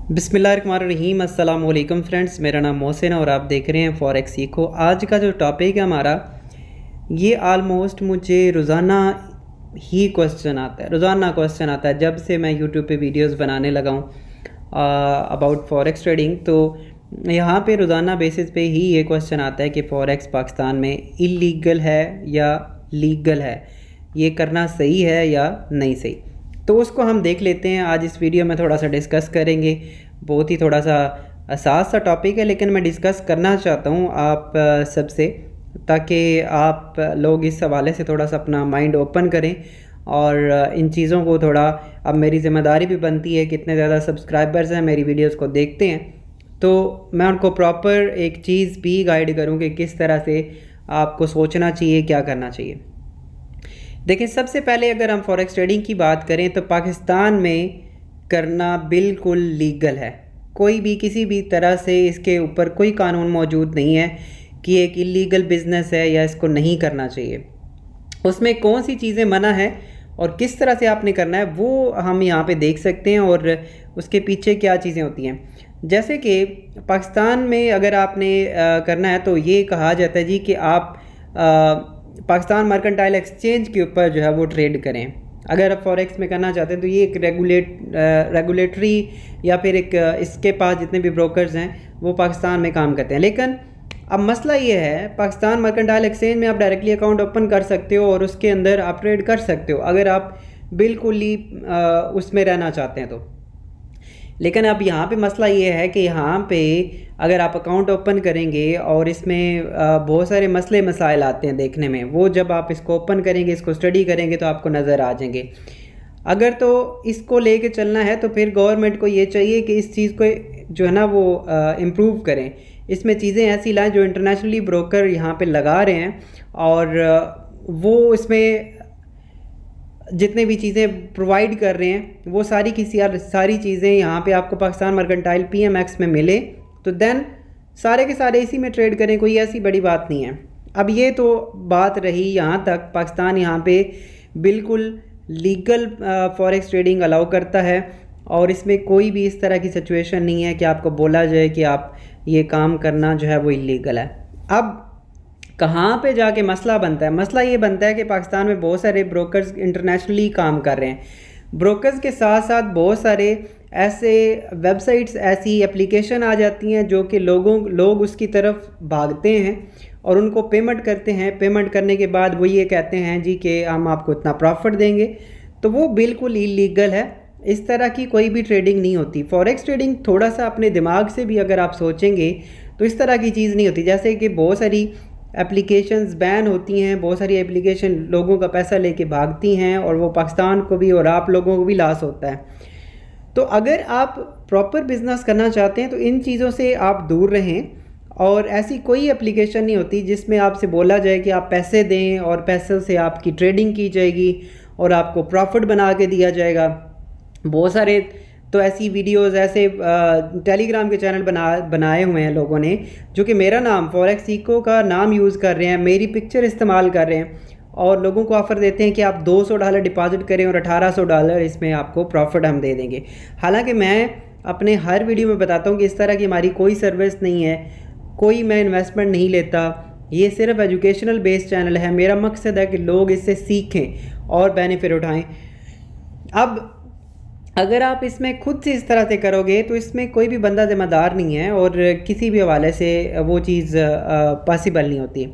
बिस्मिल्लाहिर्रहमानिर्रहीम अस्सलाम वालेकुम फ्रेंड्स, मेरा नाम मोहसिन और आप देख रहे हैं फॉरेक्स सीखो। आज का जो टॉपिक है हमारा, ये आलमोस्ट मुझे रोज़ाना ही क्वेश्चन आता है जब से मैं यूट्यूब पे वीडियोस बनाने लगा हूँ अबाउट फॉरेक्स ट्रेडिंग। तो यहाँ पे रोज़ाना बेसिस पे ही ये क्वेश्चन आता है कि फॉरेक्स पाकिस्तान में इलीगल है या लीगल है, ये करना सही है या नहीं सही। तो उसको हम देख लेते हैं। आज इस वीडियो में थोड़ा सा डिस्कस करेंगे। बहुत ही थोड़ा सा आसान सा टॉपिक है, लेकिन मैं डिस्कस करना चाहता हूँ आप सबसे, ताकि आप लोग इस हवाले से थोड़ा सा अपना माइंड ओपन करें और इन चीज़ों को थोड़ा, अब मेरी ज़िम्मेदारी भी बनती है, कितने ज़्यादा सब्सक्राइबर्स हैं मेरी वीडियोस को देखते हैं, तो मैं उनको प्रॉपर एक चीज़ भी गाइड करूँ कि किस तरह से आपको सोचना चाहिए, क्या करना चाहिए। देखिए, सबसे पहले अगर हम फॉरेक्स ट्रेडिंग की बात करें तो पाकिस्तान में करना बिल्कुल लीगल है। कोई भी किसी भी तरह से इसके ऊपर कोई कानून मौजूद नहीं है कि एक इलीगल बिज़नेस है या इसको नहीं करना चाहिए। उसमें कौन सी चीज़ें मना है और किस तरह से आपने करना है वो हम यहाँ पे देख सकते हैं, और उसके पीछे क्या चीज़ें होती हैं। जैसे कि पाकिस्तान में अगर आपने करना है तो ये कहा जाता है जी कि आप पाकिस्तान मर्केंटाइल एक्सचेंज के ऊपर जो है वो ट्रेड करें। अगर आप फॉरेक्स में करना चाहते हैं तो ये एक रेगुलेटरी या फिर एक इसके पास जितने भी ब्रोकर्स हैं वो पाकिस्तान में काम करते हैं। लेकिन अब मसला ये है, पाकिस्तान मर्केंटाइल एक्सचेंज में आप डायरेक्टली अकाउंट ओपन कर सकते हो और उसके अंदर आप ट्रेड कर सकते हो अगर आप बिल्कुल ही उसमें रहना चाहते हैं तो। लेकिन अब यहाँ पे मसला ये है कि यहाँ पे अगर आप अकाउंट ओपन करेंगे और इसमें बहुत सारे मसले मसाइल आते हैं देखने में, वो जब आप इसको ओपन करेंगे, इसको स्टडी करेंगे तो आपको नज़र आ जाएंगे। अगर तो इसको लेके चलना है तो फिर गवर्नमेंट को ये चाहिए कि इस चीज़ को जो है ना वो इम्प्रूव करें, इसमें चीज़ें ऐसी लाएँ जो इंटरनेशनली ब्रोकर यहाँ पे लगा रहे हैं, और वो इसमें जितने भी चीज़ें प्रोवाइड कर रहे हैं वो सारी की सारी चीज़ें यहाँ पे आपको पाकिस्तान मर्केंटाइल PMX में मिले तो देन सारे के सारे इसी में ट्रेड करें, कोई ऐसी बड़ी बात नहीं है। अब ये तो बात रही यहाँ तक, पाकिस्तान यहाँ पे बिल्कुल लीगल फॉरेक्स ट्रेडिंग अलाउ करता है और इसमें कोई भी इस तरह की सिचुएशन नहीं है कि आपको बोला जाए कि आप ये काम करना जो है वो इलीगल है। अब कहाँ पे जाके मसला बनता है? मसला ये बनता है कि पाकिस्तान में बहुत सारे ब्रोकर्स इंटरनेशनली काम कर रहे हैं। ब्रोकर्स के साथ साथ बहुत सारे ऐसे वेबसाइट्स, ऐसी एप्लीकेशन आ जाती हैं जो कि लोग उसकी तरफ भागते हैं और उनको पेमेंट करते हैं। पेमेंट करने के बाद वो ये कहते हैं जी कि हम आपको इतना प्रॉफिट देंगे, तो वो बिल्कुल इलीगल है। इस तरह की कोई भी ट्रेडिंग नहीं होती। फॉरेक्स ट्रेडिंग थोड़ा सा अपने दिमाग से भी अगर आप सोचेंगे तो इस तरह की चीज़ नहीं होती। जैसे कि बहुत सारी एप्लीकेशंस बैन होती हैं, बहुत सारी एप्लीकेशन लोगों का पैसा लेके भागती हैं और वो पाकिस्तान को भी और आप लोगों को भी लॉस होता है। तो अगर आप प्रॉपर बिजनेस करना चाहते हैं तो इन चीज़ों से आप दूर रहें, और ऐसी कोई एप्लीकेशन नहीं होती जिसमें आपसे बोला जाए कि आप पैसे दें और पैसों से आपकी ट्रेडिंग की जाएगी और आपको प्रॉफिट बना के दिया जाएगा। बहुत सारे तो ऐसी वीडियोस, ऐसे टेलीग्राम के चैनल बनाए हुए हैं लोगों ने जो कि मेरा नाम फॉरेक्स सीखो का नाम यूज़ कर रहे हैं, मेरी पिक्चर इस्तेमाल कर रहे हैं और लोगों को ऑफ़र देते हैं कि आप $200 डिपॉजिट करें और $1800 इसमें आपको प्रॉफिट हम दे देंगे। हालांकि मैं अपने हर वीडियो में बताता हूँ कि इस तरह की हमारी कोई सर्विस नहीं है, कोई मैं इन्वेस्टमेंट नहीं लेता, ये सिर्फ एजुकेशनल बेस्ड चैनल है। मेरा मकसद है कि लोग इससे सीखें और बेनिफिट उठाएँ। अब अगर आप इसमें खुद से इस तरह से करोगे तो इसमें कोई भी बंदा ज़िम्मेदार नहीं है और किसी भी हवाले से वो चीज़ पॉसिबल नहीं होती।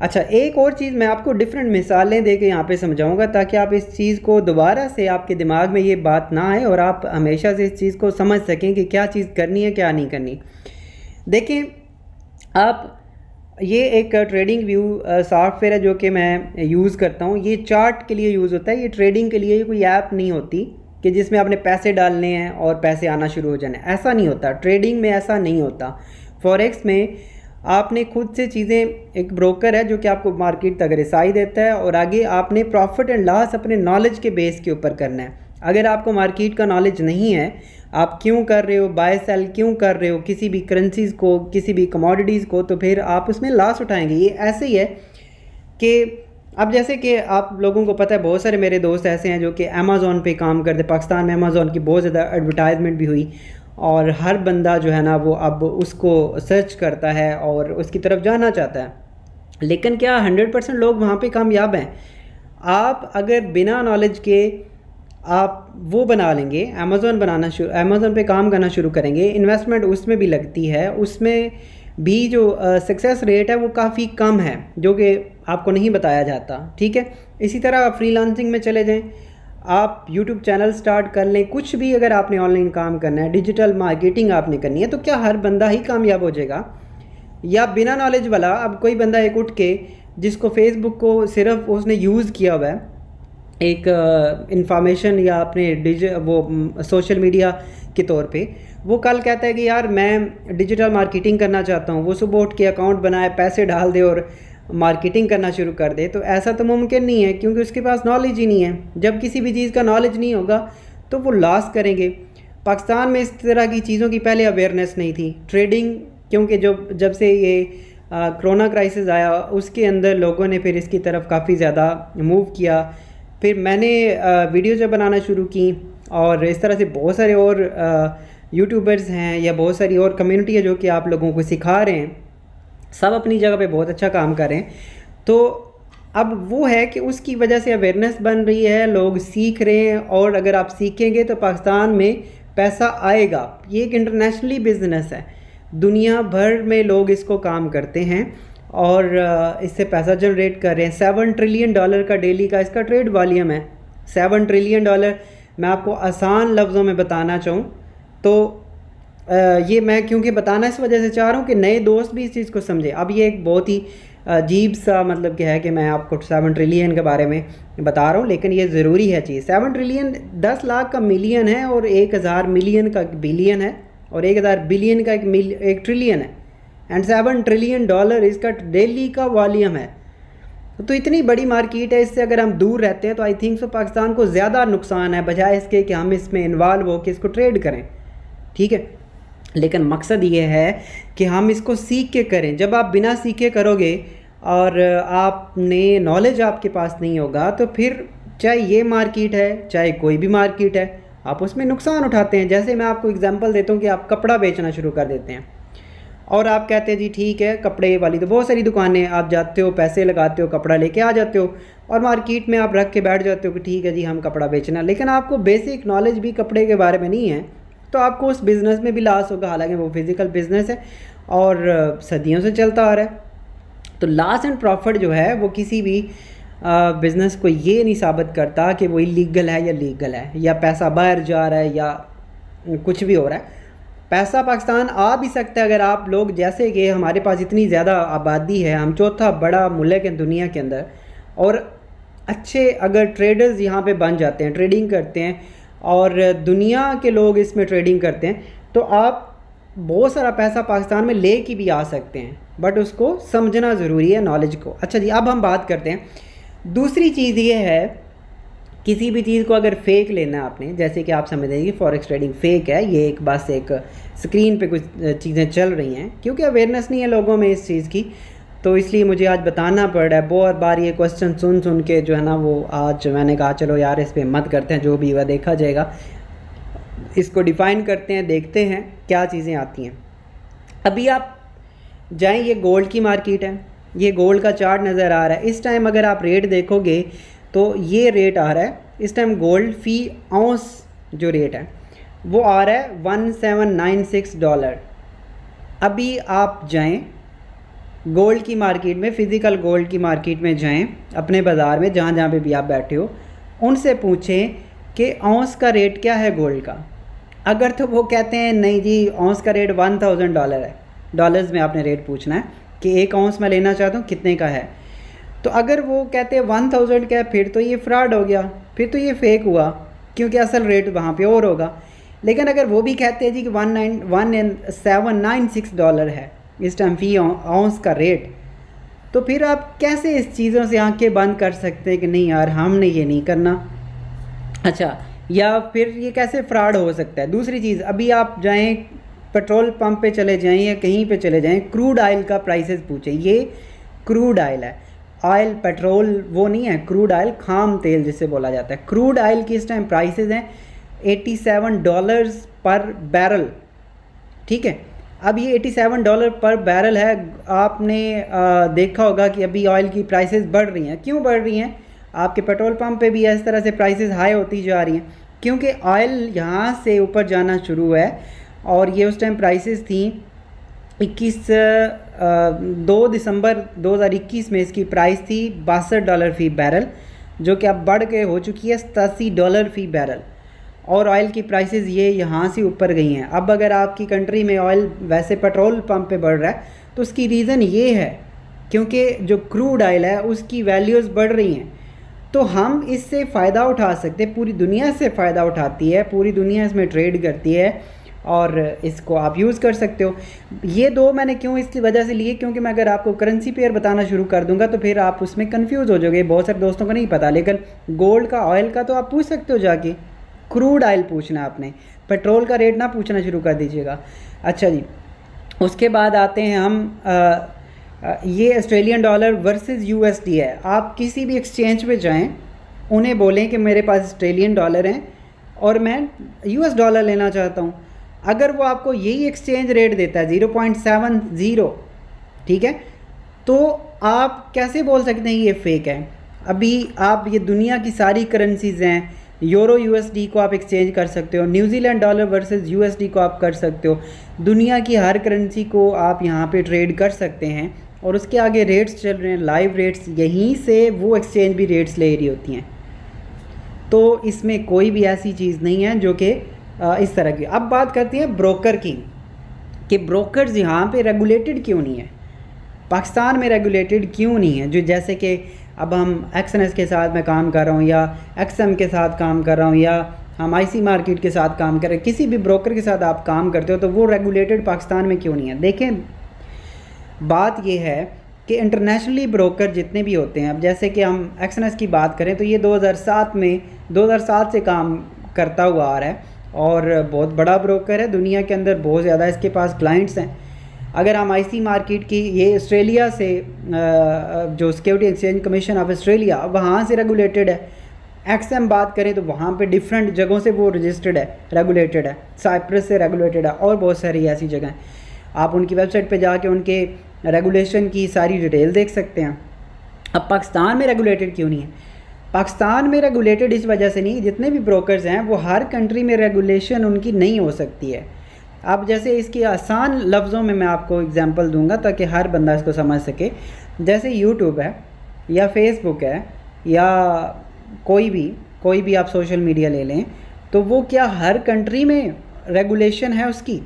अच्छा, एक और चीज़ मैं आपको डिफरेंट मिसालें दे के यहाँ पे समझाऊंगा ताकि आप इस चीज़ को दोबारा से आपके दिमाग में ये बात ना आए और आप हमेशा से इस चीज़ को समझ सकें कि क्या चीज़ करनी है, क्या नहीं करनी। देखें, आप ये एक ट्रेडिंग व्यू सॉफ्टवेयर है जो कि मैं यूज़ करता हूँ। ये चार्ट के लिए यूज़ होता है, ये ट्रेडिंग के लिए कोई ऐप नहीं होती कि जिसमें आपने पैसे डालने हैं और पैसे आना शुरू हो जाने। ऐसा नहीं होता, ट्रेडिंग में ऐसा नहीं होता। फॉरेक्स में आपने खुद से चीज़ें, एक ब्रोकर है जो कि आपको मार्केट तक रिसाई देता है और आगे आपने प्रॉफिट एंड लॉस अपने नॉलेज के बेस के ऊपर करना है। अगर आपको मार्केट का नॉलेज नहीं है, आप क्यों कर रहे हो, बाय सेल क्यों कर रहे हो किसी भी करेंसीज़ को, किसी भी कमोडिटीज़ को, तो फिर आप उसमें लॉस उठाएंगे। ये ऐसे ही है कि अब जैसे कि आप लोगों को पता है, बहुत सारे मेरे दोस्त ऐसे हैं जो कि अमेज़ॉन पे काम करते। पाकिस्तान में अमेज़ॉन की बहुत ज़्यादा एडवर्टाइजमेंट भी हुई और हर बंदा जो है ना वो अब उसको सर्च करता है और उसकी तरफ जाना चाहता है। लेकिन क्या 100% लोग वहाँ पे कामयाब हैं? आप अगर बिना नॉलेज के आप वो बना लेंगे, अमेज़ोन पे काम करना शुरू करेंगे, इन्वेस्टमेंट उसमें भी लगती है, उसमें भी जो सक्सेस रेट है वो काफ़ी कम है, जो कि आपको नहीं बताया जाता। ठीक है, इसी तरह आप फ्रीलांसिंग में चले जाएं, आप यूट्यूब चैनल स्टार्ट कर लें, कुछ भी अगर आपने ऑनलाइन काम करना है, डिजिटल मार्केटिंग आपने करनी है, तो क्या हर बंदा ही कामयाब हो जाएगा? या बिना नॉलेज वाला अब कोई बंदा एक उठ के, जिसको फेसबुक को सिर्फ उसने यूज़ किया हुआ है एक इंफॉर्मेशन या अपने वो सोशल मीडिया के तौर पे, वो कल कहता है कि यार मैं डिजिटल मार्केटिंग करना चाहता हूँ, वो सुबह उठ के अकाउंट बनाए, पैसे डाल दे और मार्केटिंग करना शुरू कर दे, तो ऐसा तो मुमकिन नहीं है, क्योंकि उसके पास नॉलेज ही नहीं है। जब किसी भी चीज़ का नॉलेज नहीं होगा तो वो लॉस करेंगे। पाकिस्तान में इस तरह की चीज़ों की पहले अवेयरनेस नहीं थी। ट्रेडिंग, क्योंकि जब से ये कोरोना क्राइसिस आया, उसके अंदर लोगों ने फिर इसकी तरफ काफ़ी ज़्यादा मूव किया। फिर मैंने वीडियो जब बनाना शुरू की, और इस तरह से बहुत सारे और यूट्यूबर्स हैं या बहुत सारी और कम्युनिटी है जो कि आप लोगों को सिखा रहे हैं, सब अपनी जगह पे बहुत अच्छा काम कर रहे हैं। तो अब वो है कि उसकी वजह से अवेयरनेस बन रही है, लोग सीख रहे हैं, और अगर आप सीखेंगे तो पाकिस्तान में पैसा आएगा। ये एक इंटरनेशनली बिजनेस है, दुनिया भर में लोग इसको काम करते हैं और इससे पैसा जनरेट कर रहे हैं। $7 ट्रिलियन का डेली का इसका ट्रेड वॉल्यूम है। $7 ट्रिलियन मैं आपको आसान लफ्ज़ों में बताना चाहूँ तो ये मैं क्योंकि बताना इस वजह से चाह रहा हूँ कि नए दोस्त भी इस चीज़ को समझें। अब ये एक बहुत ही अजीब सा मतलब क्या है कि मैं आपको 7 ट्रिलियन के बारे में बता रहा हूँ, लेकिन ये ज़रूरी है चीज़। 7 ट्रिलियन 10 लाख का मिलियन है, और 1000 मिलियन का बिलियन है, और 1000 बिलियन का एक ट्रिलियन है, एंड $7 ट्रिलियन इसका डेली का वॉल्यूम है। तो इतनी बड़ी मार्केट है, इससे अगर हम दूर रहते हैं तो आई थिंक सो पाकिस्तान को ज़्यादा नुकसान है बजाय इसके कि हम इसमें इन्वॉल्व हो के इसको ट्रेड करें। ठीक है, लेकिन मकसद ये है कि हम इसको सीख के करें। जब आप बिना सीखे करोगे और आपने नॉलेज आपके पास नहीं होगा, तो फिर चाहे ये मार्केट है चाहे कोई भी मार्केट है, आप उसमें नुकसान उठाते हैं। जैसे मैं आपको एग्जांपल देता हूँ कि आप कपड़ा बेचना शुरू कर देते हैं और आप कहते हैं जी ठीक है, कपड़े वाली तो बहुत सारी दुकानें, आप जाते हो, पैसे लगाते हो, कपड़ा लेके आ जाते हो, और मार्केट में आप रख के बैठ जाते हो कि ठीक है जी हम कपड़ा बेचना, लेकिन आपको बेसिक नॉलेज भी कपड़े के बारे में नहीं है, तो आपको उस बिज़नेस में भी लॉस होगा। हालांकि वो फिज़िकल बिज़नेस है और सदियों से चलता आ रहा है। तो लॉस एंड प्रॉफिट जो है वो किसी भी बिज़नेस को ये नहीं साबित करता कि वो इलीगल है या लीगल है, या पैसा बाहर जा रहा है या कुछ भी हो रहा है। पैसा पाकिस्तान आ भी सकता है अगर आप लोग, जैसे कि हमारे पास इतनी ज़्यादा आबादी है, हम चौथा बड़ा मुल्क है दुनिया के अंदर, और अच्छे अगर ट्रेडर्स यहाँ पे बन जाते हैं, ट्रेडिंग करते हैं, और दुनिया के लोग इसमें ट्रेडिंग करते हैं, तो आप बहुत सारा पैसा पाकिस्तान में ले के भी आ सकते हैं, बट उसको समझना ज़रूरी है, नॉलेज को। अच्छा जी, अब हम बात करते हैं दूसरी चीज़ ये है, किसी भी चीज़ को अगर फेक लेना है आपने, जैसे कि आप समझ कि फॉरेक्स ट्रेडिंग फेक है, ये एक बस एक स्क्रीन पे कुछ चीज़ें चल रही हैं, क्योंकि अवेयरनेस नहीं है लोगों में इस चीज़ की, तो इसलिए मुझे आज बताना पड़ रहा है। बहुत बार ये क्वेश्चन सुन के जो है ना वो आज मैंने कहा चलो यार इस पर मत करते हैं, जो भी हुआ देखा जाएगा, इसको डिफ़ाइन करते हैं, देखते हैं क्या चीज़ें आती हैं। अभी आप जाएँ, ये गोल्ड की मार्केट है, ये गोल्ड का चार्ट नज़र आ रहा है। इस टाइम अगर आप रेट देखोगे तो ये रेट आ रहा है, इस टाइम गोल्ड फ़ी औंस जो रेट है वो आ रहा है $1796। अभी आप जाएं गोल्ड की मार्केट में, फ़िज़िकल गोल्ड की मार्केट में जाएं, अपने बाज़ार में जहाँ जहाँ पे भी आप बैठे हो, उनसे पूछें कि औंस का रेट क्या है गोल्ड का। अगर तो वो कहते हैं नहीं जी औंस का रेट $1000 है, डॉलर्स में आपने रेट पूछना है कि एक औंस मैं लेना चाहता हूँ कितने का है। तो अगर वो कहते हैं 1000 का है, फिर तो ये फ्रॉड हो गया, फिर तो ये फेक हुआ, क्योंकि असल रेट वहाँ पे और होगा। लेकिन अगर वो भी कहते हैं जी कि $1796 है इस टाइम फ़ी औंस का रेट, तो फिर आप कैसे इस चीज़ों से आंखें बंद कर सकते हैं कि नहीं यार हमने ये नहीं करना। अच्छा, या फिर ये कैसे फ्रॉड हो सकता है। दूसरी चीज़, अभी आप जाएँ पेट्रोल पंप पे चले जाएँ या कहीं पे चले जाएँ, क्रूड ऑयल का प्राइसेस पूछें। ये क्रूड ऑयल है, ऑयल पेट्रोल वो नहीं है, क्रूड ऑयल खाम तेल जिसे बोला जाता है। क्रूड ऑयल की इस टाइम प्राइसेस हैं $87 पर बैरल, ठीक है। अब ये $87 पर बैरल है। आपने देखा होगा कि अभी ऑयल की प्राइसेस बढ़ रही हैं। क्यों बढ़ रही हैं? आपके पेट्रोल पंप पे भी इस तरह से प्राइसेस हाई होती जा रही हैं, क्योंकि ऑयल यहाँ से ऊपर जाना शुरू है। और ये उस टाइम प्राइसेस थी 2 दिसंबर 2021 में इसकी प्राइस थी $62 फ़ी बैरल, जो कि अब बढ़ के हो चुकी है $87 फ़ी बैरल। और ऑयल की प्राइसेस ये यहाँ से ऊपर गई हैं। अब अगर आपकी कंट्री में ऑयल वैसे पेट्रोल पंप पे बढ़ रहा है तो उसकी रीज़न ये है क्योंकि जो क्रूड ऑयल है उसकी वैल्यूज़ बढ़ रही हैं। तो हम इससे फ़ायदा उठा सकते हैं, पूरी दुनिया से फ़ायदा उठाती है, पूरी दुनिया इसमें ट्रेड करती है और इसको आप यूज़ कर सकते हो। ये दो मैंने क्यों इसकी वजह से लिए, क्योंकि मैं अगर आपको करेंसी पेयर बताना शुरू कर दूंगा तो फिर आप उसमें कंफ्यूज हो जाओगे। बहुत सारे दोस्तों को नहीं पता, लेकिन गोल्ड का, ऑयल का तो आप पूछ सकते हो जाके, क्रूड ऑयल पूछना आपने, पेट्रोल का रेट ना पूछना शुरू कर दीजिएगा। अच्छा जी, उसके बाद आते हैं हम ये ऑस्ट्रेलियन डॉलर वर्सेस यूएसडी है। आप किसी भी एक्सचेंज पे जाएं, उन्हें बोलें कि मेरे पास ऑस्ट्रेलियन डॉलर हैं और मैं यूएस डॉलर लेना चाहता हूं। अगर वो आपको यही एक्सचेंज रेट देता है 0.70, ठीक है, तो आप कैसे बोल सकते हैं ये फेक है? अभी आप ये दुनिया की सारी करेंसीज़ हैं, यूरो यूएसडी को आप एक्सचेंज कर सकते हो, न्यूजीलैंड डॉलर वर्सेस यूएसडी को आप कर सकते हो, दुनिया की हर करेंसी को आप यहाँ पे ट्रेड कर सकते हैं। और उसके आगे रेट्स चल रहे हैं, लाइव रेट्स, यहीं से वो एक्सचेंज भी रेट्स ले रही होती हैं। तो इसमें कोई भी ऐसी चीज़ नहीं है जो कि इस तरह की। अब बात करते हैं ब्रोकर की, कि ब्रोकर्स यहाँ पे रेगुलेटेड क्यों नहीं है, पाकिस्तान में रेगुलेटेड क्यों नहीं है। जो जैसे कि अब हम एक्सएनएस के साथ मैं काम कर रहा हूँ, या एक्सएम के साथ काम कर रहा हूँ, या हम आईसी मार्केट के साथ काम कर रहे हैं, किसी भी ब्रोकर के साथ आप काम करते हो, तो वो रेगुलेटेड पाकिस्तान में क्यों नहीं है? देखें, बात ये है कि इंटरनेशनली ब्रोकर जितने भी होते हैं, अब जैसे कि हम एक्सएनएस की बात करें तो ये 2007 से काम करता हुआ आ रहा है और बहुत बड़ा ब्रोकर है दुनिया के अंदर, बहुत ज़्यादा इसके पास क्लाइंट्स हैं। अगर हम आईसी मार्केट की, ये ऑस्ट्रेलिया से जो security exchange commission of Australia, वहाँ से रेगुलेटेड है। एक्सएम बात करें तो वहाँ पे डिफरेंट जगहों से वो रजिस्टर्ड है, रेगुलेटेड है, साइप्रस से रेगुलेटेड है और बहुत सारी ऐसी जगह हैं। आप उनकी वेबसाइट पे जाके उनके रेगुलेशन की सारी डिटेल देख सकते हैं। अब पाकिस्तान में रेगुलेटेड क्यों नहीं है? पाकिस्तान में रेगुलेटेड इस वजह से नहीं, जितने भी ब्रोकर्स हैं वो हर कंट्री में रेगुलेशन उनकी नहीं हो सकती है। अब जैसे इसकी आसान लफ्ज़ों में मैं आपको एग्जांपल दूंगा ताकि हर बंदा इसको समझ सके। जैसे यूट्यूब है या फेसबुक है या कोई भी आप सोशल मीडिया ले लें, तो वो क्या हर कंट्री में रेगुलेशन है उसकी?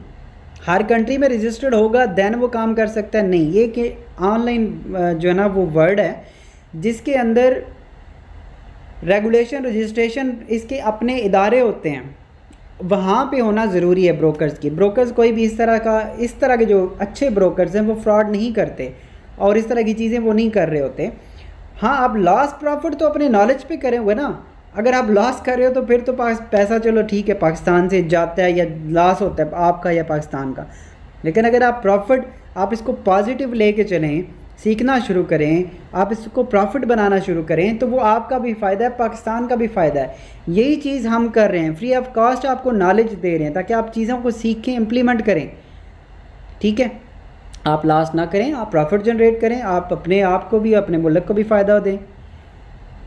हर कंट्री में रजिस्टर्ड होगा देन वो काम कर सकता है? नहीं। ये कि ऑनलाइन जो है ना वो वर्ड है जिसके अंदर रेगुलेशन, रजिस्ट्रेशन, इसके अपने इदारे होते हैं, वहाँ पे होना ज़रूरी है ब्रोकर्स की। ब्रोकर्स कोई भी इस तरह के जो अच्छे ब्रोकर्स हैं वो फ्रॉड नहीं करते और इस तरह की चीज़ें वो नहीं कर रहे होते। हाँ, आप लॉस प्रॉफिट तो अपने नॉलेज पे करे हुए ना। अगर आप लॉस कर रहे हो तो फिर तो पैसा चलो ठीक है पाकिस्तान से जाता है या लॉस होता है आपका या पाकिस्तान का, लेकिन अगर आप प्रॉफिट, आप इसको पॉजिटिव लेके चलें, सीखना शुरू करें, आप इसको प्रॉफिट बनाना शुरू करें, तो वो आपका भी फ़ायदा है, पाकिस्तान का भी फ़ायदा है। यही चीज़ हम कर रहे हैं, फ्री ऑफ कॉस्ट आपको नॉलेज दे रहे हैं ताकि आप चीज़ों को सीखें, इम्प्लीमेंट करें। ठीक है, आप लॉस ना करें, आप प्रॉफिट जनरेट करें, आप अपने आप को भी, अपने मुल्क को भी फ़ायदा दें,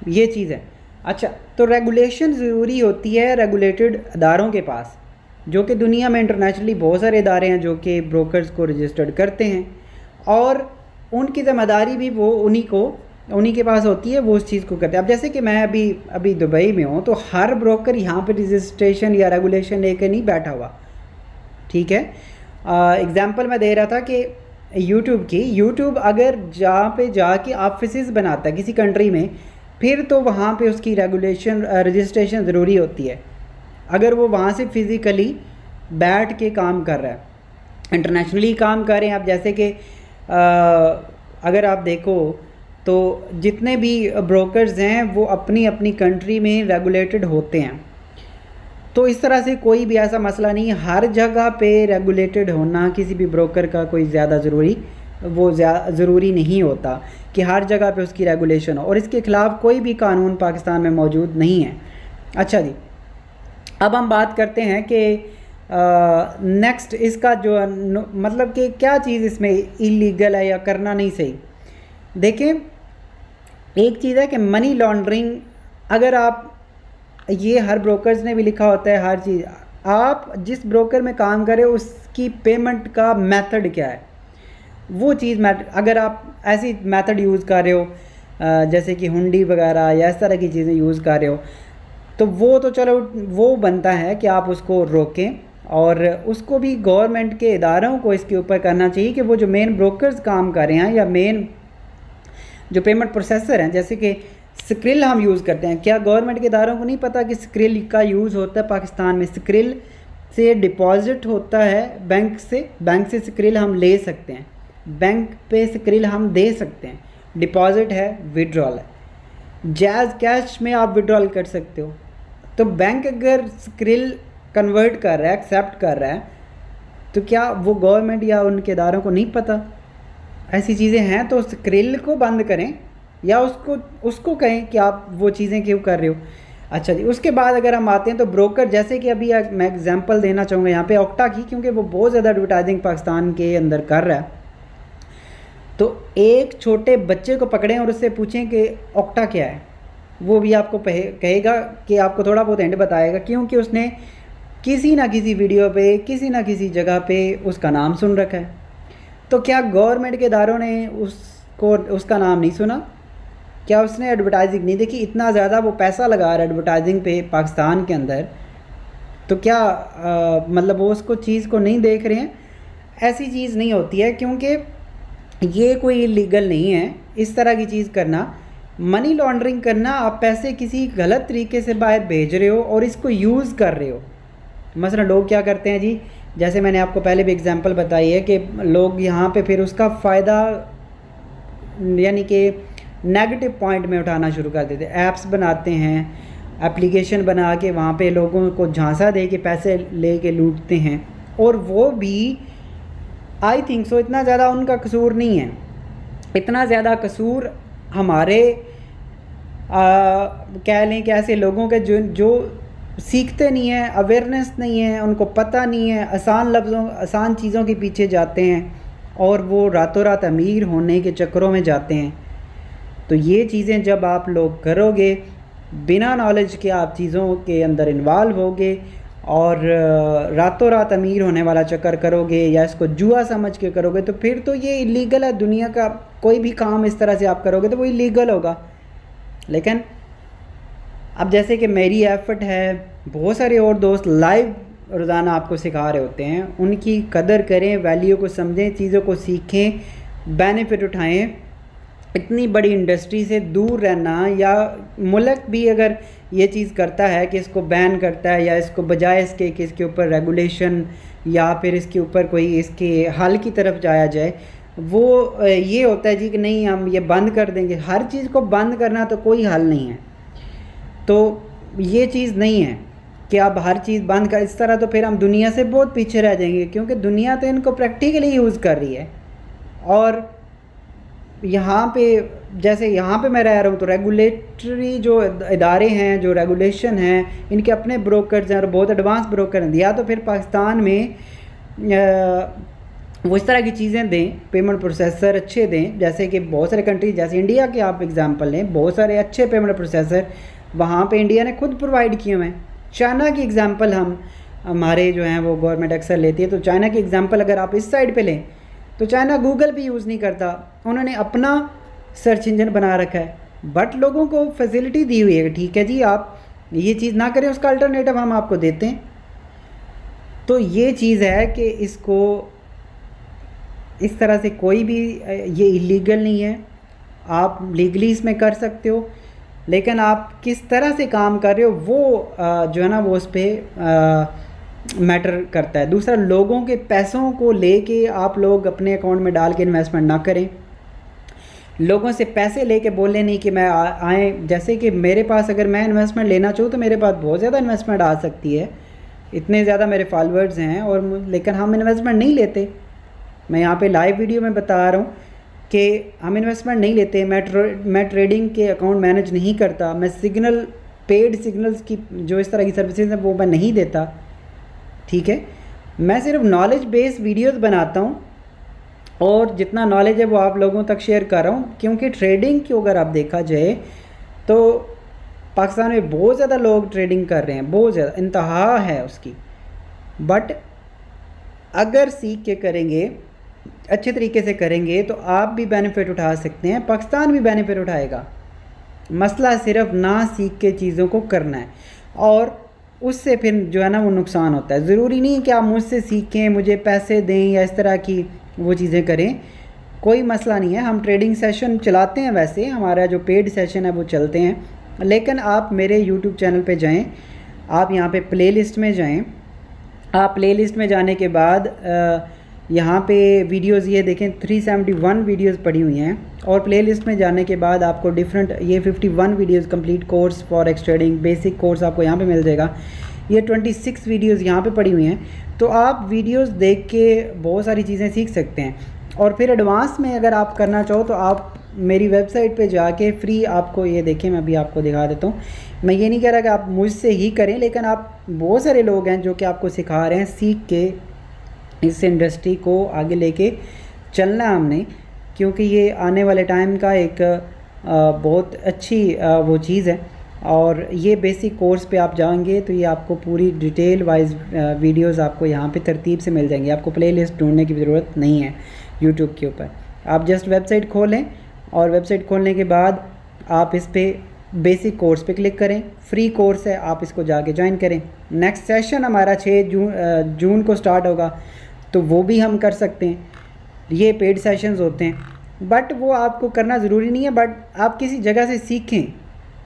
ये चीज़ है। अच्छा, तो रेगुलेशन ज़रूरी होती है रेगुलेटेड अदारों के पास, जो कि दुनिया में इंटरनेशनली बहुत सारे इदारे हैं जो कि ब्रोकर्स को रजिस्टर्ड करते हैं और उनकी ज़िम्मेदारी भी वो उन्हीं के पास होती है, वो उस चीज़ को करते हैं। अब जैसे कि मैं अभी दुबई में हूँ, तो हर ब्रोकर यहाँ पे रजिस्ट्रेशन या रेगुलेशन लेकर नहीं बैठा हुआ। ठीक है, एग्ज़ाम्पल मैं दे रहा था कि यूट्यूब अगर जहाँ पे जाके ऑफिस बनाता है किसी कंट्री में, फिर तो वहाँ पे उसकी रजिस्ट्रेशन ज़रूरी होती है। अगर वो वहाँ से फ़िज़िकली बैठ के काम कर रहा है, इंटरनेशनली काम कर रहे हैं। आप जैसे कि अगर आप देखो तो जितने भी ब्रोकर्स हैं वो अपनी अपनी कंट्री में रेगुलेटेड होते हैं, तो इस तरह से कोई भी ऐसा मसला नहीं है। हर जगह पे रेगुलेटेड होना किसी भी ब्रोकर का कोई ज़्यादा ज़रूरी नहीं होता कि हर जगह पे उसकी रेगुलेशन हो, और इसके ख़िलाफ़ कोई भी कानून पाकिस्तान में मौजूद नहीं है। अच्छा जी, अब हम बात करते हैं कि नेक्स्ट इसका जो मतलब कि क्या चीज़ इसमें इलीगल है या करना नहीं सही। देखें, एक चीज़ है कि मनी लॉन्ड्रिंग, अगर आप, ये हर ब्रोकर्स ने भी लिखा होता है हर चीज़, आप जिस ब्रोकर में काम करें उसकी पेमेंट का मेथड क्या है, वो चीज़ मैटर। अगर आप ऐसी मेथड यूज़ कर रहे हो जैसे कि हुंडी वगैरह या इस तरह की चीज़ें यूज़ कर रहे हो, तो वो तो चलो वो बनता है कि आप उसको रोकें, और उसको भी गवर्नमेंट के इदारों को इसके ऊपर करना चाहिए कि वो जो मेन ब्रोकर्स काम कर रहे हैं या मेन जो पेमेंट प्रोसेसर हैं, जैसे कि स्क्रिल हम यूज़ करते हैं, क्या गवर्नमेंट के इदारों को नहीं पता कि स्क्रिल का यूज़ होता है पाकिस्तान में? स्क्रिल से डिपॉजिट होता है बैंक से स्क्रिल हम ले सकते हैं, बैंक पे स्क्रिल हम दे सकते हैं, डिपॉजिट है, विड्रॉल है, जैज़ कैश में आप विड्रॉल कर सकते हो। तो बैंक अगर स्क्रिल कन्वर्ट कर रहा है, एक्सेप्ट कर रहा है, तो क्या वो गवर्नमेंट या उनके इदारों को नहीं पता? ऐसी चीज़ें हैं तो स्क्रिल को बंद करें या उसको कहें कि आप वो चीज़ें क्यों कर रहे हो। अच्छा जी, उसके बाद अगर हम आते हैं तो ब्रोकर, जैसे कि अभी मैं एग्जांपल देना चाहूँगा यहाँ पे ऑक्टा की, क्योंकि वो बहुत ज़्यादा एडवर्टाइजिंग पाकिस्तान के अंदर कर रहा है। तो एक छोटे बच्चे को पकड़ें और उससे पूछें कि ऑक्टा क्या है, वो भी आपको कहेगा कि आपको थोड़ा बहुत एंड बताएगा, क्योंकि उसने किसी ना किसी वीडियो पे, किसी ना किसी जगह पे उसका नाम सुन रखा है। तो क्या गवर्नमेंट के इदारों ने उसका नाम नहीं सुना? क्या उसने एडवर्टाइजिंग नहीं देखी? इतना ज़्यादा वो पैसा लगा रहा है एडवर्टाइजिंग पे पाकिस्तान के अंदर, तो क्या मतलब वो उसको चीज़ को नहीं देख रहे हैं? ऐसी चीज़ नहीं होती है, क्योंकि ये कोई इलीगल नहीं है इस तरह की चीज़ करना। मनी लॉन्ड्रिंग करना, आप पैसे किसी गलत तरीके से बाहर भेज रहे हो और इसको यूज़ कर रहे हो। मसलन लोग क्या करते हैं जी, जैसे मैंने आपको पहले भी एग्जांपल बताई है कि लोग यहाँ पे फिर उसका फ़ायदा यानी कि नेगेटिव पॉइंट में उठाना शुरू कर देते हैं। ऐप्स बनाते हैं, एप्लीकेशन बना के वहाँ पे लोगों को झांसा दे के पैसे ले के लूटते हैं, और वो भी आई थिंक सो इतना ज़्यादा उनका कसूर नहीं है। इतना ज़्यादा कसूर हमारे कह लें कि ऐसे लोगों के जो सीखते नहीं हैं, अवेयरनेस नहीं है, उनको पता नहीं है, आसान लफ्ज़ों, आसान चीज़ों के पीछे जाते हैं और वो रातों रात अमीर होने के चक्करों में जाते हैं। तो ये चीज़ें जब आप लोग करोगे, बिना नॉलेज के आप चीज़ों के अंदर इन्वॉल्व होगे और रातों रात अमीर होने वाला चक्कर करोगे या इसको जुआ समझ के करोगे, तो फिर तो ये इलीगल है। दुनिया का कोई भी काम इस तरह से आप करोगे तो वो इलीगल होगा। लेकिन अब जैसे कि मेरी एफर्ट है, बहुत सारे और दोस्त लाइव रोज़ाना आपको सिखा रहे होते हैं, उनकी कदर करें, वैल्यू को समझें, चीज़ों को सीखें, बेनिफिट उठाएं। इतनी बड़ी इंडस्ट्री से दूर रहना, या मुल्क भी अगर ये चीज़ करता है कि इसको बैन करता है या इसको बजाय इसके कि इसके ऊपर रेगुलेशन या फिर इसके ऊपर कोई इसके हल की तरफ जाया जाए, वो ये होता है जी कि नहीं हम ये बंद कर देंगे। हर चीज़ को बंद करना तो कोई हल नहीं है। तो ये चीज़ नहीं है कि आप हर चीज़ बंद कर, इस तरह तो फिर हम दुनिया से बहुत पीछे रह जाएंगे, क्योंकि दुनिया तो इनको प्रैक्टिकली यूज़ कर रही है। और यहाँ पे जैसे यहाँ पे मैं रह रहा हूँ तो रेगुलेटरी जो इदारे हैं, जो रेगुलेशन हैं, इनके अपने ब्रोकर्स हैं और बहुत एडवांस ब्रोकर हैं। या तो फिर पाकिस्तान में वो इस तरह की चीज़ें दें, पेमेंट प्रोसेसर अच्छे दें, जैसे कि बहुत सारे कंट्रीज, जैसे इंडिया के आप एग्जांपल लें, बहुत सारे अच्छे पेमेंट प्रोसेसर वहाँ पे इंडिया ने खुद प्रोवाइड किए हुए हैं। चाइना की एग्जांपल हमारे जो हैं वो गवर्नमेंट अक्सर लेती है। तो चाइना की एग्जांपल अगर आप इस साइड पे लें तो चाइना गूगल भी यूज़ नहीं करता, उन्होंने अपना सर्च इंजन बना रखा है, बट लोगों को फैसिलिटी दी हुई है, ठीक है जी आप ये चीज़ ना करें, उसका अल्टरनेटिव हम आपको देते हैं। तो ये चीज़ है कि इसको इस तरह से कोई भी ये इलीगल नहीं है, आप लीगली इसमें कर सकते हो, लेकिन आप किस तरह से काम कर रहे हो वो जो है ना वो उस पर मैटर करता है। दूसरा, लोगों के पैसों को लेके आप लोग अपने अकाउंट में डाल के इन्वेस्टमेंट ना करें। लोगों से पैसे लेके बोले नहीं कि मैं आए, जैसे कि मेरे पास अगर मैं इन्वेस्टमेंट लेना चाहूँ तो मेरे पास बहुत ज़्यादा इन्वेस्टमेंट आ सकती है, इतने ज़्यादा मेरे फॉलोअर्स हैं, और लेकिन हम इन्वेस्टमेंट नहीं लेते। मैं यहाँ पे लाइव वीडियो में बता रहा हूँ कि हम इन्वेस्टमेंट नहीं लेते। मैं ट्रेडिंग के अकाउंट मैनेज नहीं करता, मैं पेड सिग्नल्स की जो इस तरह की सर्विसेज हैं वो मैं नहीं देता, ठीक है। मैं सिर्फ नॉलेज बेस्ड वीडियोस बनाता हूँ और जितना नॉलेज है वो आप लोगों तक शेयर कर रहा हूँ, क्योंकि ट्रेडिंग की अगर आप देखा जाए तो पाकिस्तान में बहुत ज़्यादा लोग ट्रेडिंग कर रहे हैं, बहुत ज़्यादा इंतहा है उसकी। बट अगर सीख के करेंगे, अच्छे तरीके से करेंगे, तो आप भी बेनिफिट उठा सकते हैं, पाकिस्तान भी बेनिफिट उठाएगा। मसला सिर्फ ना सीख के चीज़ों को करना है, और उससे फिर जो है ना वो नुकसान होता है। ज़रूरी नहीं कि आप मुझसे सीखें, मुझे पैसे दें या इस तरह की वो चीज़ें करें, कोई मसला नहीं है। हम ट्रेडिंग सेशन चलाते हैं, वैसे हमारा जो पेड सेशन है वो चलते हैं, लेकिन आप मेरे यूट्यूब चैनल पे जाएं, आप यहाँ पे प्लेलिस्ट में जाएं। आप प्लेलिस्ट में जाने के बाद यहाँ पे वीडियोस ये देखें 371 वीडियोस पड़ी हुई हैं, और प्लेलिस्ट में जाने के बाद आपको डिफरेंट ये 51 videos complete course forex trading basic course आपको यहाँ पे मिल जाएगा। ये 26 वीडियोस यहाँ पे पड़ी हुई हैं, तो आप वीडियोस देख के बहुत सारी चीज़ें सीख सकते हैं। और फिर एडवांस में अगर आप करना चाहो तो आप मेरी वेबसाइट पे जाके फ्री आपको ये देखें, मैं अभी आपको दिखा देता हूँ। मैं ये नहीं कह रहा कि आप मुझसे ही करें, लेकिन आप बहुत सारे लोग हैं जो कि आपको सिखा रहे हैं, सीख के इस इंडस्ट्री को आगे लेके चलना है हमने, क्योंकि ये आने वाले टाइम का एक बहुत अच्छी वो चीज़ है। और ये बेसिक कोर्स पे आप जाएंगे तो ये आपको पूरी डिटेल वाइज वीडियोस आपको यहाँ पे तरतीब से मिल जाएंगी, आपको प्लेलिस्ट ढूंढने की ज़रूरत नहीं है यूट्यूब के ऊपर। आप जस्ट वेबसाइट खोलें, और वेबसाइट खोलने के बाद आप इस पर बेसिक कोर्स पे क्लिक करें, फ्री कोर्स है, आप इसको जाके ज्वाइन करें। नेक्स्ट सेशन हमारा 6 जून को स्टार्ट होगा, तो वो भी हम कर सकते हैं। ये पेड सेशंस होते हैं, बट वो आपको करना ज़रूरी नहीं है, बट आप किसी जगह से सीखें,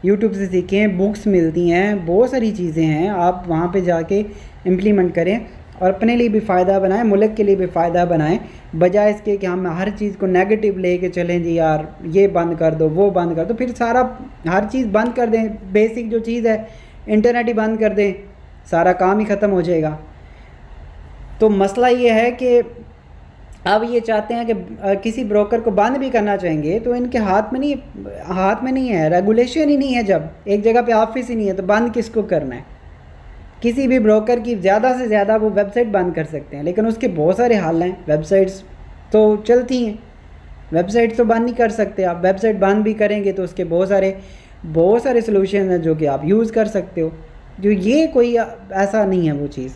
यूट्यूब से सीखें, बुक्स मिलती हैं, बहुत सारी चीज़ें हैं, आप वहाँ पे जाके इम्प्लीमेंट करें और अपने लिए भी फ़ायदा बनाएं, मुल्क के लिए भी फ़ायदा बनाएं, बजाय इसके कि हम हर चीज़ को नेगेटिव लेके चलें जी यार ये बंद कर दो, वो बंद कर दो, फिर सारा हर चीज़ बंद कर दें, बेसिक जो चीज़ है इंटरनेट ही बंद कर दें, सारा काम ही ख़त्म हो जाएगा। तो मसला ये है कि अब ये चाहते हैं कि किसी ब्रोकर को बंद भी करना चाहेंगे तो इनके हाथ में नहीं है, रेगुलेशन ही नहीं है। जब एक जगह पे ऑफिस ही नहीं है तो बंद किसको करना है? किसी भी ब्रोकर की ज़्यादा से ज़्यादा वो वेबसाइट बंद कर सकते हैं, लेकिन उसके बहुत सारे हल हैं। वेबसाइट्स तो चलती हैं, वेबसाइट तो बंद नहीं कर सकते आप। वेबसाइट बंद भी करेंगे तो उसके बहुत सारे सोल्यूशन हैं जो कि आप यूज़ कर सकते हो, जो ये कोई ऐसा नहीं है वो चीज़।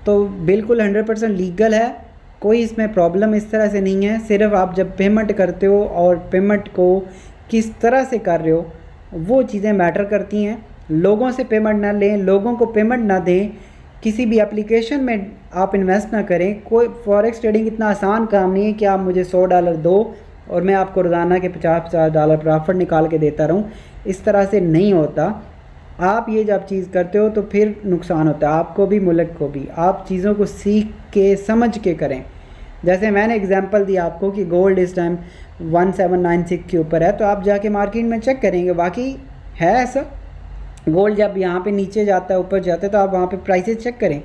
तो बिल्कुल 100% लीगल है, कोई इसमें प्रॉब्लम इस तरह से नहीं है। सिर्फ आप जब पेमेंट करते हो और पेमेंट को किस तरह से कर रहे हो वो चीज़ें मैटर करती हैं। लोगों से पेमेंट ना लें, लोगों को पेमेंट ना दें, किसी भी एप्लीकेशन में आप इन्वेस्ट ना करें। कोई फॉरेक्स ट्रेडिंग इतना आसान काम नहीं है कि आप मुझे $100 दो और मैं आपको रोज़ाना के $50 प्रॉफिट निकाल के देता रहूं। इस तरह से नहीं होता। आप ये जब चीज़ करते हो तो फिर नुकसान होता है आपको भी, मुल्क को भी। आप चीज़ों को सीख के समझ के करें। जैसे मैंने एग्जांपल दिया आपको कि गोल्ड इस टाइम 1796 के ऊपर है, तो आप जाके मार्केट में चेक करेंगे, वाकई है ऐसा। गोल्ड जब यहाँ पे नीचे जाता है ऊपर जाता है तो आप वहाँ पे प्राइसेस चेक करें,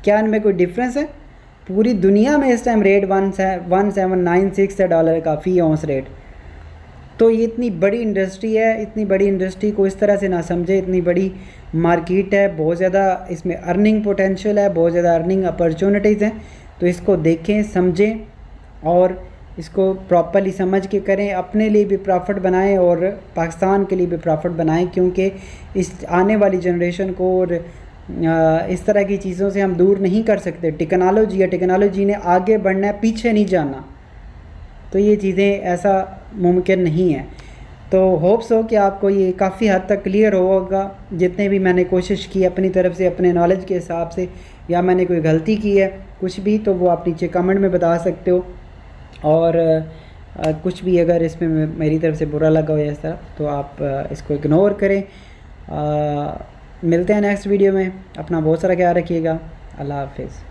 क्या इनमें कोई डिफरेंस है? पूरी दुनिया में इस टाइम रेट 1796 है डॉलर का फ़ी औंस रेट। तो ये इतनी बड़ी इंडस्ट्री है, इतनी बड़ी इंडस्ट्री को इस तरह से ना समझे। इतनी बड़ी मार्केट है, बहुत ज़्यादा इसमें अर्निंग पोटेंशियल है, बहुत ज़्यादा अर्निंग अपॉर्चुनिटीज़ हैं। तो इसको देखें, समझें और इसको प्रॉपर्ली समझ के करें, अपने लिए भी प्रॉफिट बनाएं और पाकिस्तान के लिए भी प्रॉफिट बनाएं, क्योंकि इस आने वाली जनरेशन को और इस तरह की चीज़ों से हम दूर नहीं कर सकते। टेक्नोलॉजी है, टेक्नोलॉजी ने आगे बढ़ना है, पीछे नहीं जाना। तो ये चीज़ें ऐसा मुमकिन नहीं है। तो होप्स हो कि आपको ये काफ़ी हद तक क्लियर होगा। जितने भी मैंने कोशिश की अपनी तरफ से, अपने नॉलेज के हिसाब से, या मैंने कोई गलती की है कुछ भी, तो वो आप नीचे कमेंट में बता सकते हो। और कुछ भी अगर इसमें मेरी तरफ से बुरा लगा हो इस तरह, तो आप इसको इग्नोर करें। मिलते हैं नेक्स्ट वीडियो में। अपना बहुत सारा ख्याल रखिएगा। अल्लाह हाफिज़।